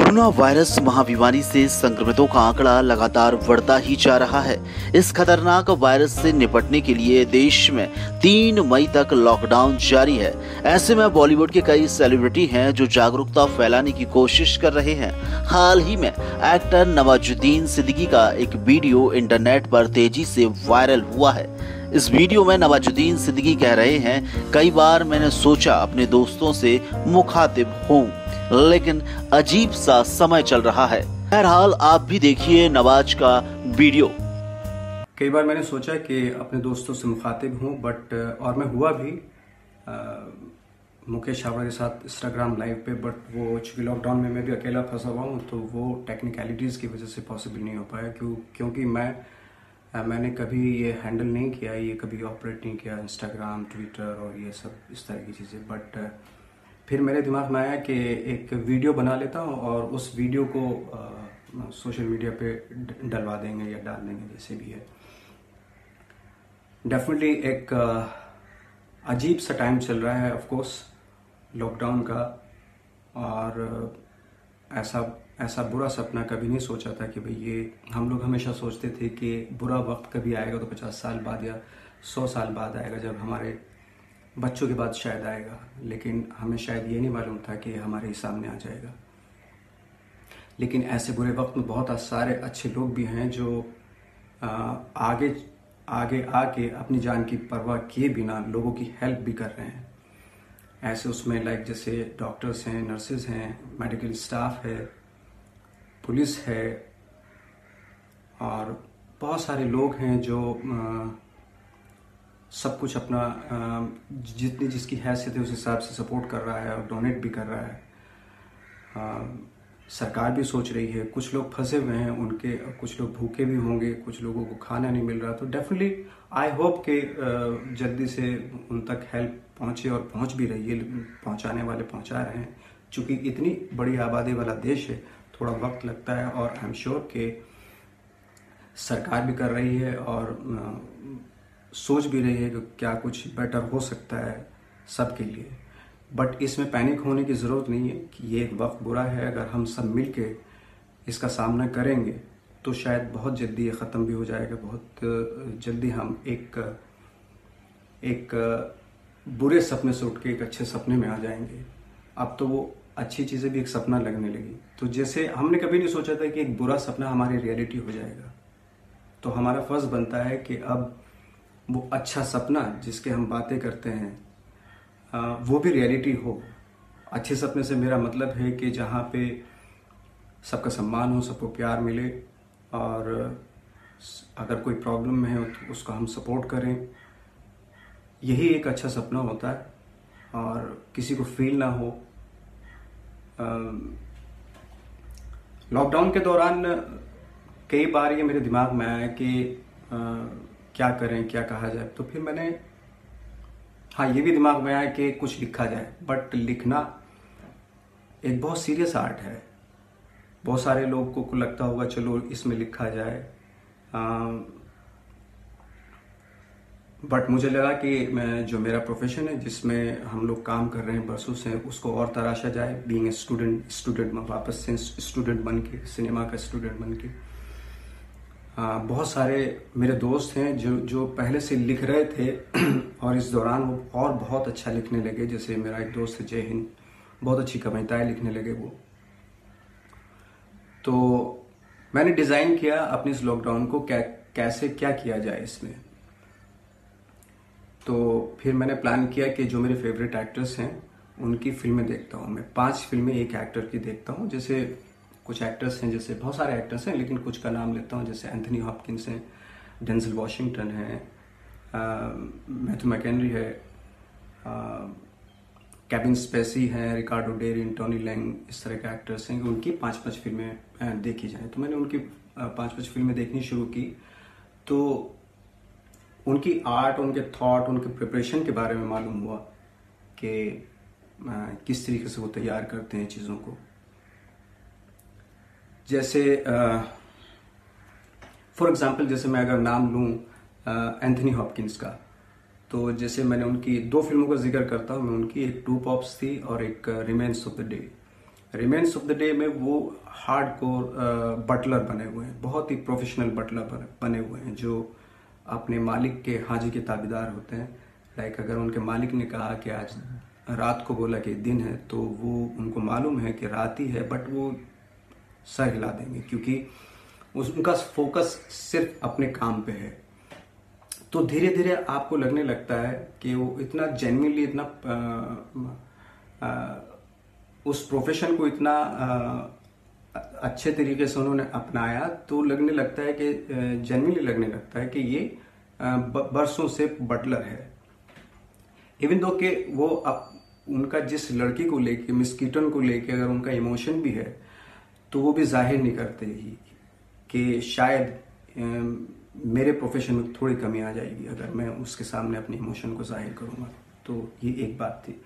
Corona virus महाबीमारी से संक्रमितों का आंकड़ा लगातार बढ़ता ही जा रहा है। इस खतरनाक वायरस से निपटने के लिए देश में 3 मई तक लॉकडाउन जारी है। ऐसे में बॉलीवुड के कई सेलिब्रिटी हैं जो जागरूकता फैलाने की कोशिश कर रहे हैं। हाल ही में एक्टर नवाजुद्दीन सिद्दीकी का एक वीडियो इंटरनेट पर तेजी से वायरल हुआ है। इस वीडियो में नवाजुद्दीन सिद्दीकी कह रहे हैं, कई बार मैंने सोचा अपने दोस्तों से मुखातिब हूँ, लेकिन अजीब सा समय चल रहा है। बहरहाल आप भी देखिए नवाज का वीडियो। कई बार मैंने सोचा कि अपने दोस्तों से मुखातिब हूँ और मैं हुआ भी मुकेश छाबड़ा के साथ इंस्टाग्राम लाइव पे, बट वो चूंकि लॉकडाउन में मैं भी अकेला फंसा हुआ हूँ तो वो टेक्निकलिटीज़ की वजह से पॉसिबल नहीं हो पाया। क्योंकि मैंने कभी ये हैंडल नहीं किया, ये कभी ऑपरेट नहीं किया इंस्टाग्राम, ट्विटर और ये सब इस तरह की चीज़ें। बट फिर मेरे दिमाग में आया कि एक वीडियो बना लेता हूँ और उस वीडियो को सोशल मीडिया पे डलवा देंगे या डाल देंगे, जैसे भी है। डेफिनेटली एक अजीब सा टाइम चल रहा है, ऑफ कोर्स लॉकडाउन का। और ऐसा बुरा सपना कभी नहीं सोचा था कि भाई ये, हम लोग हमेशा सोचते थे कि बुरा वक्त कभी आएगा तो 50 साल बाद या 100 साल बाद आएगा, जब हमारे बच्चों के बाद शायद आएगा। लेकिन हमें शायद ये नहीं मालूम था कि हमारे ही सामने आ जाएगा। लेकिन ऐसे बुरे वक्त में बहुत सारे अच्छे लोग भी हैं जो आगे आके अपनी जान की परवाह किए बिना लोगों की हेल्प भी कर रहे हैं। ऐसे उसमें जैसे डॉक्टर्स हैं, नर्सेज हैं, मेडिकल स्टाफ है, पुलिस है और बहुत सारे लोग हैं जो सब कुछ अपना जितनी जिसकी हैसियत है उस हिसाब से सपोर्ट कर रहा है और डोनेट भी कर रहा है। सरकार भी सोच रही है, कुछ लोग फंसे हुए हैं, उनके कुछ लोग भूखे भी होंगे, कुछ लोगों को खाना नहीं मिल रहा। तो डेफिनेटली आई होप कि जल्दी से उन तक हेल्प पहुंचे और पहुंच भी रही है, पहुंचाने वाले पहुंचा रहे हैं। चूंकि इतनी बड़ी आबादी वाला देश है, थोड़ा वक्त लगता है और आई एम श्योर कि सरकार भी कर रही है और सोच भी रही है कि क्या कुछ बेटर हो सकता है सबके लिए। बट इसमें पैनिक होने की ज़रूरत नहीं है कि ये एक वक्त बुरा है। अगर हम सब मिल के इसका सामना करेंगे तो शायद बहुत जल्दी ये ख़त्म भी हो जाएगा। बहुत जल्दी हम एक बुरे सपने से उठ के एक अच्छे सपने में आ जाएंगे। अब तो वो अच्छी चीज़ें भी एक सपना लगने लगी। तो जैसे हमने कभी नहीं सोचा था कि एक बुरा सपना हमारी रियलिटी हो जाएगा, तो हमारा फ़र्ज़ बनता है कि अब वो अच्छा सपना जिसके हम बातें करते हैं वो भी रियलिटी हो। अच्छे सपने से मेरा मतलब है कि जहाँ पे सबका सम्मान हो, सबको प्यार मिले और अगर कोई प्रॉब्लम में है तो उसको हम सपोर्ट करें। यही एक अच्छा सपना होता है और किसी को फील ना हो। लॉकडाउन के दौरान कई बार ये मेरे दिमाग में आया कि क्या करें, क्या कहा जाए। तो फिर मैंने ये भी दिमाग में आया कि कुछ लिखा जाए। बट लिखना एक बहुत सीरियस आर्ट है। बहुत सारे लोगों को लगता होगा चलो इसमें लिखा जाए, बट मुझे लगा कि जो मेरा प्रोफेशन है, जिसमें हम लोग काम कर रहे हैं बरसों से, उसको और तराशा जाए। बीइंग ए स्टूडेंट वापस से स्टूडेंट बन के, सिनेमा का स्टूडेंट बन के। बहुत सारे मेरे दोस्त हैं जो पहले से लिख रहे थे और इस दौरान वो और बहुत अच्छा लिखने लगे। जैसे मेरा एक दोस्त है जय हिंद, बहुत अच्छी कविताएं लिखने लगे वो। तो मैंने डिज़ाइन किया अपने इस लॉकडाउन को कैसे क्या किया जाए इसमें। तो फिर मैंने प्लान किया कि जो मेरे फेवरेट एक्टर्स हैं उनकी फिल्में देखता हूँ। मैं 5 फिल्में एक एक्टर की देखता हूँ। जैसे कुछ एक्टर्स हैं, जैसे बहुत सारे एक्टर्स हैं लेकिन कुछ का नाम लेता हूँ। जैसे एंथनी हॉपकिंस हैं, डेंजल वॉशिंगटन है, मैथ्यू मैकेनरी है, केविन स्पेसी हैं, रिकार्डो डेरिन, टोनी लैंग, इस तरह के एक्टर्स हैं कि उनकी 5-5 फिल्में देखी जाएँ। तो मैंने उनकी 5-5 फिल्में देखनी शुरू की। तो उनकी आर्ट, उनके थॉट, उनके प्रिपरेशन के बारे में मालूम हुआ कि किस तरीके से वो तैयार करते हैं चीज़ों को। जैसे फॉर एग्जांपल, जैसे मैं अगर नाम लूँ एंथनी हॉपकिंस का, तो जैसे मैंने उनकी 2 फिल्मों का जिक्र करता हूँ मैं उनकी। एक टू पॉप्स थी और एक remains of the day. Remains of the day में वो हार्डकोर बटलर बने हुए हैं, बहुत ही प्रोफेशनल बटलर बने हुए हैं जो अपने मालिक के हाजी के ताबेदार होते हैं। लाइक अगर उनके मालिक ने कहा कि आज रात को बोला कि दिन है, तो वो उनको मालूम है कि रात ही है, बट वो सर हिला देंगे क्योंकि उनका फोकस सिर्फ अपने काम पे है। तो धीरे धीरे आपको लगने लगता है कि वो इतना जेन्युइनली, इतना उस प्रोफेशन को इतना अच्छे तरीके से उन्होंने अपनाया, तो लगने लगता है कि जेन्युइनली लगने लगता है कि ये बरसों से बटलर है। इवन दो कि वो उनका जिस लड़की को लेके, मिस कीटन को लेके अगर उनका इमोशन भी है तो वो भी जाहिर नहीं करते ही कि शायद मेरे प्रोफेशन में थोड़ी कमी आ जाएगी अगर मैं उसके सामने अपने इमोशन को जाहिर करूंगा। तो ये एक बात थी।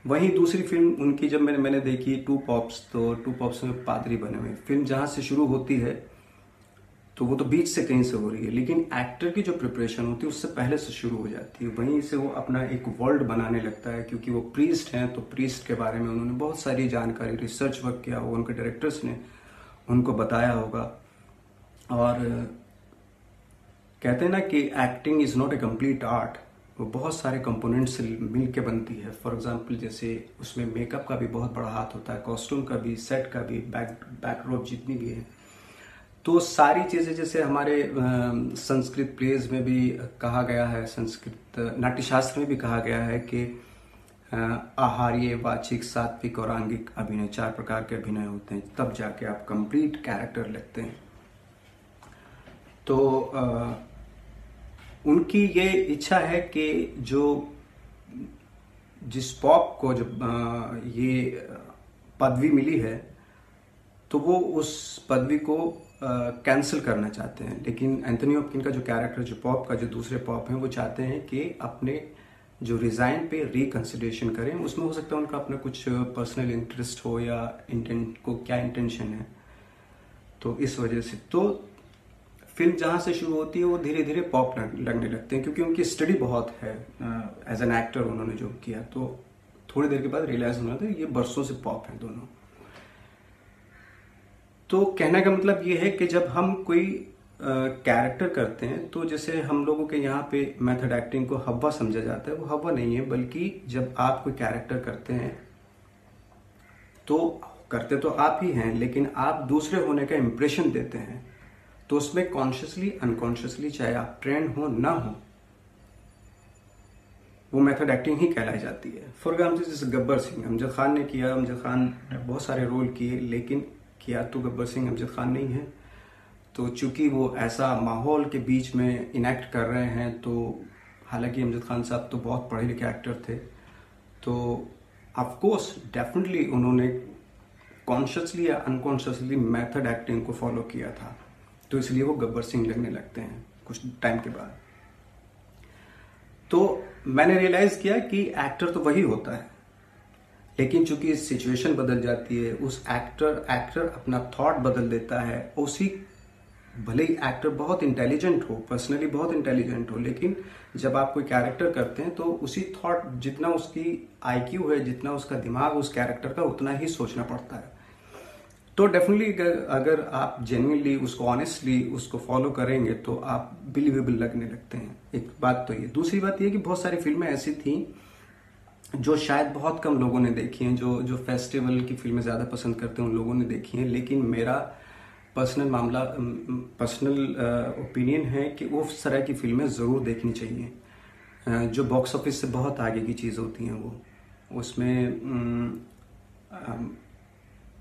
वहीं दूसरी फिल्म उनकी जब मैंने देखी टू पॉप्स, तो टू पॉप्स में पादरी बने हुए। फिल्म जहां से शुरू होती है तो वो तो बीच से कहीं से हो रही है, लेकिन एक्टर की जो प्रिपरेशन होती है उससे पहले से शुरू हो जाती है। वहीं से वो अपना एक वर्ल्ड बनाने लगता है, क्योंकि वो प्रीस्ट हैं तो प्रीस्ट के बारे में उन्होंने बहुत सारी जानकारी, रिसर्च वर्क किया होगा, उनके डायरेक्टर्स ने उनको बताया होगा। और कहते हैं ना कि acting is not a complete art, वो बहुत सारे कंपोनेंट्स से मिल के बनती है। फॉर एग्जांपल जैसे उसमें मेकअप का भी बहुत बड़ा हाथ होता है, कॉस्ट्यूम का भी, सेट का भी, बैकड्रॉप जितनी भी है, तो सारी चीजें जैसे हमारे संस्कृत प्लेज में भी कहा गया है, संस्कृत नाट्यशास्त्र में भी कहा गया है कि आहार्य, वाचिक, सात्विक और आंगिक अभिनय, 4 प्रकार के अभिनय होते हैं, तब जाके आप कंप्लीट कैरेक्टर लगते हैं। तो उनकी ये इच्छा है कि जो जिस पॉप को जब ये पदवी मिली है तो वो उस पदवी को कैंसिल करना चाहते हैं। लेकिन एंथनी हॉपकिंस का जो कैरेक्टर, जो पॉप का जो दूसरे पॉप हैं, वो चाहते हैं कि अपने जो रिजाइन पे रिकंसिडरेशन करें। उसमें हो सकता है उनका अपना कुछ पर्सनल इंटरेस्ट हो या को क्या इंटेंशन है, तो इस वजह से तो फिल्म जहां से शुरू होती है वो धीरे धीरे पॉप लगने लगते हैं, क्योंकि उनकी स्टडी बहुत है एज एन एक्टर उन्होंने जो किया। तो थोड़ी देर के बाद रियलाइज होना था ये बरसों से पॉप हैं दोनों। तो कहने का मतलब ये है कि जब हम कोई कैरेक्टर करते हैं, तो जैसे हम लोगों के यहाँ पे मेथड एक्टिंग को हवा समझा जाता है, वो हवा नहीं है, बल्कि जब आप कोई कैरेक्टर करते हैं तो करते तो आप ही हैं, लेकिन आप दूसरे होने का इंप्रेशन देते हैं। तो उसमें कॉन्शियसली अनकॉन्शियसली, चाहे आप ट्रेंड हो ना हो, वो मेथड एक्टिंग ही कहलाई जाती है। फॉर एग्जाम्पल जैसे गब्बर सिंह अमजद खान ने किया, अमजद खान ने बहुत सारे रोल किए, लेकिन किया तो गब्बर सिंह अमजद खान नहीं है। तो चूंकि वो ऐसा माहौल के बीच में इनेक्ट कर रहे हैं, तो हालांकि अमजद खान साहब तो बहुत पढ़े लिखे एक्टर थे, तो ऑफकोर्स डेफिनेटली उन्होंने कॉन्शियसली या अनकॉन्शियसली मेथड एक्टिंग को फॉलो किया था, तो इसलिए वो गब्बर सिंह लगने लगते हैं कुछ टाइम के बाद। तो मैंने रियलाइज किया कि एक्टर तो वही होता है, लेकिन चूंकि सिचुएशन बदल जाती है, उस एक्टर अपना थॉट बदल देता है। उसी भले ही एक्टर बहुत इंटेलिजेंट हो, पर्सनली बहुत इंटेलिजेंट हो, लेकिन जब आप कोई कैरेक्टर करते हैं तो उसी थॉट, जितना उसकी IQ है, जितना उसका दिमाग उस कैरेक्टर का, उतना ही सोचना पड़ता है। तो डेफिनेटली अगर आप जेन्युइनली उसको, ऑनेस्टली उसको फॉलो करेंगे तो आप बिलीवेबल लगने लगते हैं। एक बात तो ये। दूसरी बात ये कि बहुत सारी फिल्में ऐसी थी जो शायद बहुत कम लोगों ने देखी हैं, जो फेस्टिवल की फिल्में ज़्यादा पसंद करते हैं उन लोगों ने देखी हैं, लेकिन मेरा पर्सनल ओपिनियन है कि वो उस तरह की फिल्में ज़रूर देखनी चाहिए जो बॉक्स ऑफिस से बहुत आगे की चीज़ होती हैं। वो उसमें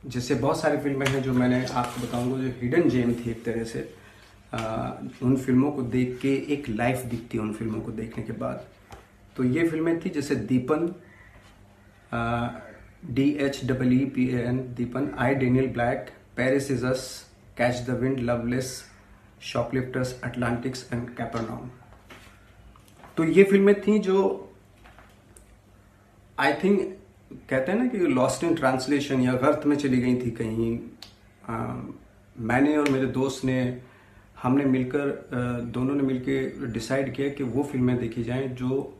जैसे बहुत सारी फिल्में हैं जो मैंने आपको बताऊंगा जो हिडन जेम थी एक तरह से। उन फिल्मों को देख के एक लाइफ दिखती है उन फिल्मों को देखने के बाद। तो ये फिल्में थी जैसे Dheepan, DHEEPAN, Dheepan, I Daniel Blake, Paris is us, catch the wind, loveless, shoplifters, Atlantics and Capernaum. तो ये फिल्में थी जो आई थिंक कहते हैं ना कि लॉस्ट इन ट्रांसलेशन या गर्त में चली गई थी कहीं। मैंने और मेरे दोस्त ने, हमने मिलकर, दोनों ने मिलकर डिसाइड किया कि वो फिल्में देखी जाएं जो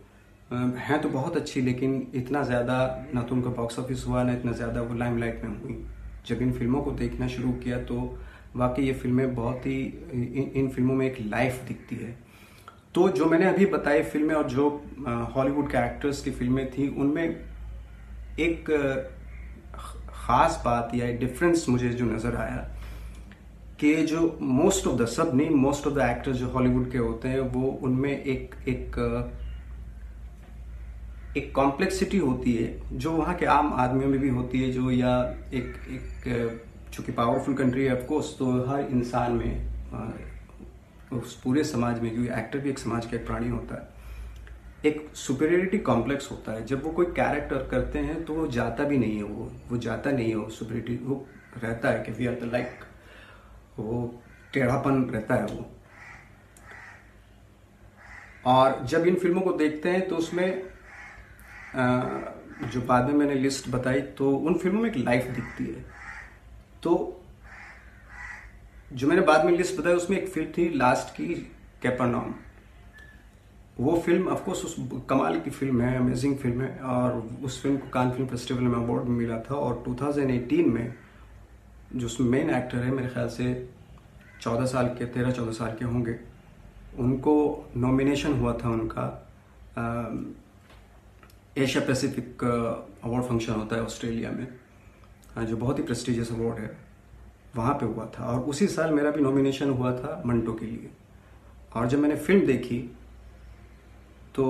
हैं तो बहुत अच्छी, लेकिन इतना ज़्यादा ना तो उनका बॉक्स ऑफिस हुआ, ना इतना ज़्यादा वो लाइमलाइट में हुई। जब इन फिल्मों को देखना शुरू किया तो वाकई ये फिल्में बहुत ही इन फिल्मों में एक लाइफ दिखती है। तो जो मैंने अभी बताई फिल्में और जो हॉलीवुड के एक्टर्स की फिल्में थी, उनमें एक ख़ास बात या डिफरेंस मुझे जो नज़र आया कि जो मोस्ट ऑफ द एक्टर्स जो हॉलीवुड के होते हैं, वो उनमें एक कॉम्प्लेक्सिटी होती है जो वहाँ के आम आदमियों में भी होती है, जो या एक चूंकि पावरफुल कंट्री है ऑफकोर्स, तो हर इंसान में, उस पूरे समाज में, क्योंकि एक्टर भी एक समाज का एक प्राणी होता है, एक सुपीरियरिटी कॉम्प्लेक्स होता है। जब वो कोई कैरेक्टर करते हैं तो वो जाता भी नहीं है, वो जाता नहीं है, वो सुपीरियरिटी वो रहता है कि वी आर द लाइक, वो टेढ़ापन रहता है वो। और जब इन फिल्मों को देखते हैं तो उसमें जो बाद में मैंने लिस्ट बताई, तो उन फिल्मों में एक लाइफ दिखती है। तो जो मैंने बाद में लिस्ट बताई उसमें एक फिल्म थी लास्ट की, कैपर्नाउम। वो फिल्म ऑफकोर्स उस कमाल की फिल्म है, अमेजिंग फिल्म है, और उस फिल्म को कान फिल्म फेस्टिवल में अवार्ड भी मिला था। और 2018 में जो उसमें मेन एक्टर है, मेरे ख्याल से 13-14 साल के होंगे, उनको नॉमिनेशन हुआ था उनका एशिया पैसिफिक अवार्ड फंक्शन होता है ऑस्ट्रेलिया में, जो बहुत ही प्रेस्टिजियस अवार्ड है, वहाँ पे हुआ था। और उसी साल मेरा भी नॉमिनेशन हुआ था मंटो के लिए। और जब मैंने फिल्म देखी तो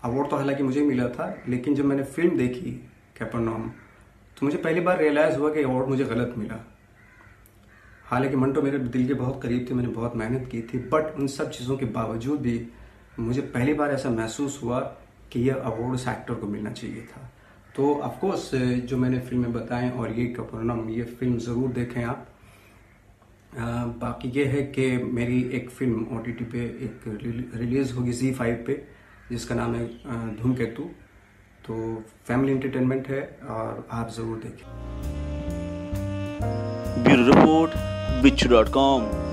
अवार्ड तो हालांकि मुझे मिला था, लेकिन जब मैंने फिल्म देखी कैपर्नाउम, तो मुझे पहली बार रियलाइज़ हुआ कि अवार्ड मुझे गलत मिला। हालांकि मंटो मेरे दिल के बहुत करीब थे, मैंने बहुत मेहनत की थी, बट उन सब चीज़ों के बावजूद भी मुझे पहली बार ऐसा महसूस हुआ कि यह अवार्ड उस एक्टर को मिलना चाहिए था। तो ऑफकोर्स जो मैंने फिल्में बताएं और ये कैपर्नाउम, ये फिल्म ज़रूर देखें आप। बाकी ये है कि मेरी एक फिल्म OTT पे एक रिलीज़ होगी ZEE5 पे, जिसका नाम है धूमकेतु। तो फैमिली एंटरटेनमेंट है और आप ज़रूर देखें। Bureau report bichu.com।